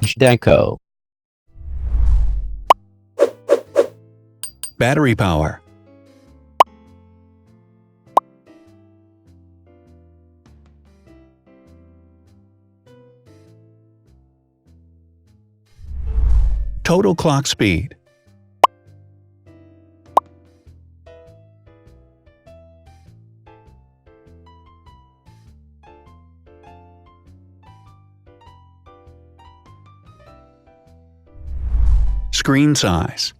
Zhdanko. Battery power. Total clock speed. Screen size.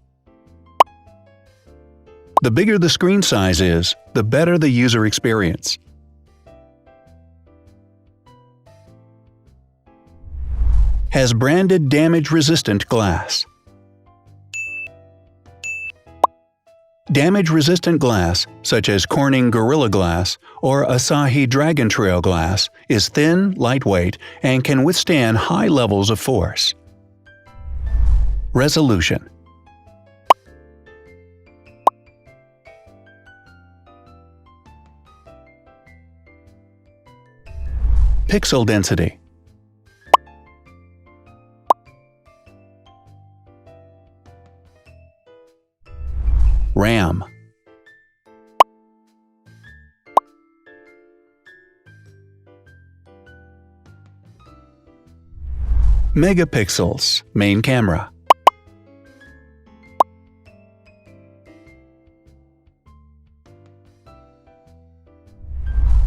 The bigger the screen size is, the better the user experience. Has branded damage-resistant glass. Damage-resistant glass, such as Corning Gorilla Glass or Asahi Dragon Trail glass, is thin, lightweight, and can withstand high levels of force. Resolution. Pixel density. RAM. Megapixels, main camera.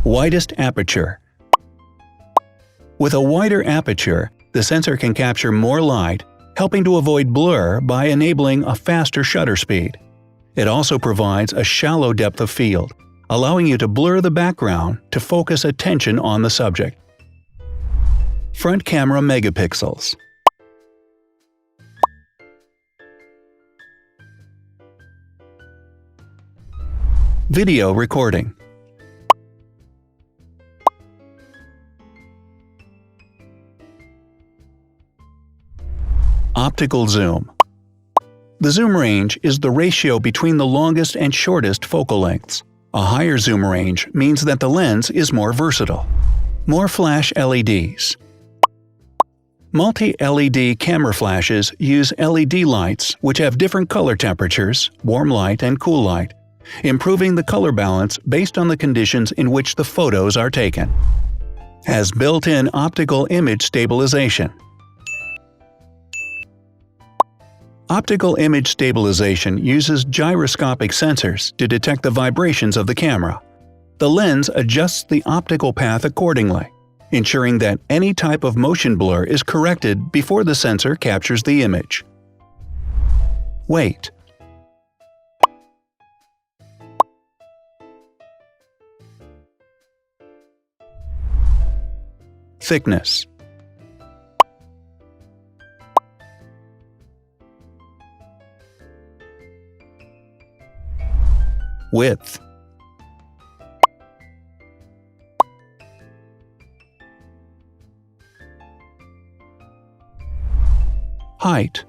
Widest aperture. With a wider aperture, the sensor can capture more light, helping to avoid blur by enabling a faster shutter speed. It also provides a shallow depth of field, allowing you to blur the background to focus attention on the subject. Front camera megapixels. Video recording. Optical zoom. The zoom range is the ratio between the longest and shortest focal lengths. A higher zoom range means that the lens is more versatile. More flash LEDs. Multi-LED camera flashes use LED lights which have different color temperatures, warm light and cool light, improving the color balance based on the conditions in which the photos are taken. Has built-in optical image stabilization. Optical image stabilization uses gyroscopic sensors to detect the vibrations of the camera. The lens adjusts the optical path accordingly, ensuring that any type of motion blur is corrected before the sensor captures the image. Weight. Thickness. Width. Height.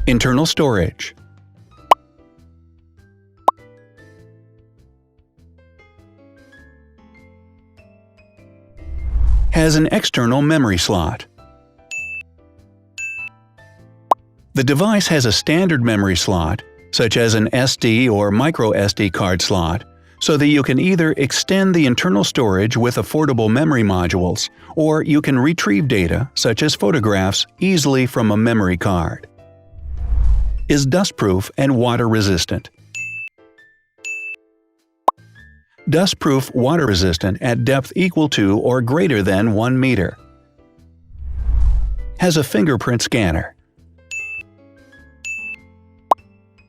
Internal storage. Has an external memory slot. The device has a standard memory slot, such as an SD or micro SD card slot, so that you can either extend the internal storage with affordable memory modules, or you can retrieve data, such as photographs, easily from a memory card. Is dustproof and water-resistant. Dustproof water-resistant at depth equal to or greater than 1 meter. Has a fingerprint scanner.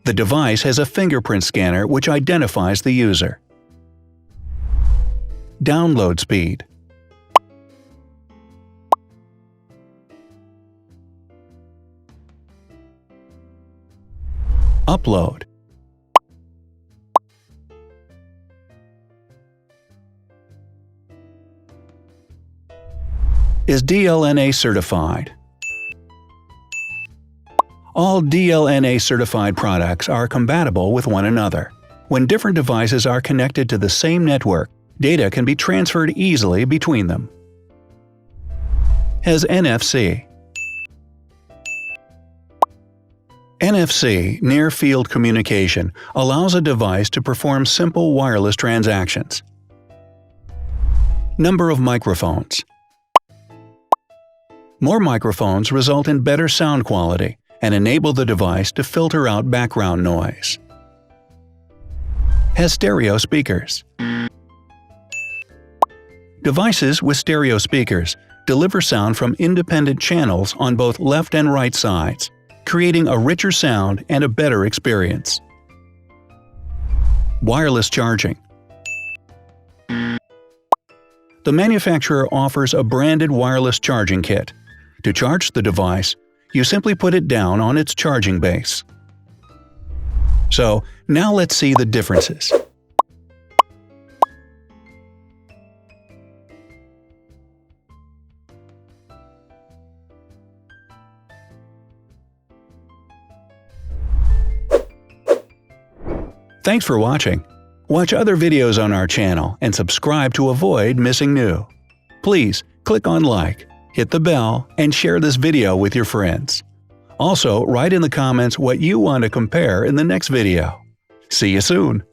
The device has a fingerprint scanner which identifies the user. Download speed. Upload. Is DLNA certified. All DLNA certified products are compatible with one another. When different devices are connected to the same network, data can be transferred easily between them. Has NFC. NFC, near-field communication, allows a device to perform simple wireless transactions. Number of microphones. More microphones result in better sound quality and enable the device to filter out background noise. Has stereo speakers. Devices with stereo speakers deliver sound from independent channels on both left and right sides, creating a richer sound and a better experience. Wireless charging. The manufacturer offers a branded wireless charging kit. To charge the device, you simply put it down on its charging base. So, now let's see the differences. Thanks for watching. Watch other videos on our channel and subscribe to avoid missing new. Please click on like, hit the bell, and share this video with your friends. Also, write in the comments what you want to compare in the next video. See you soon!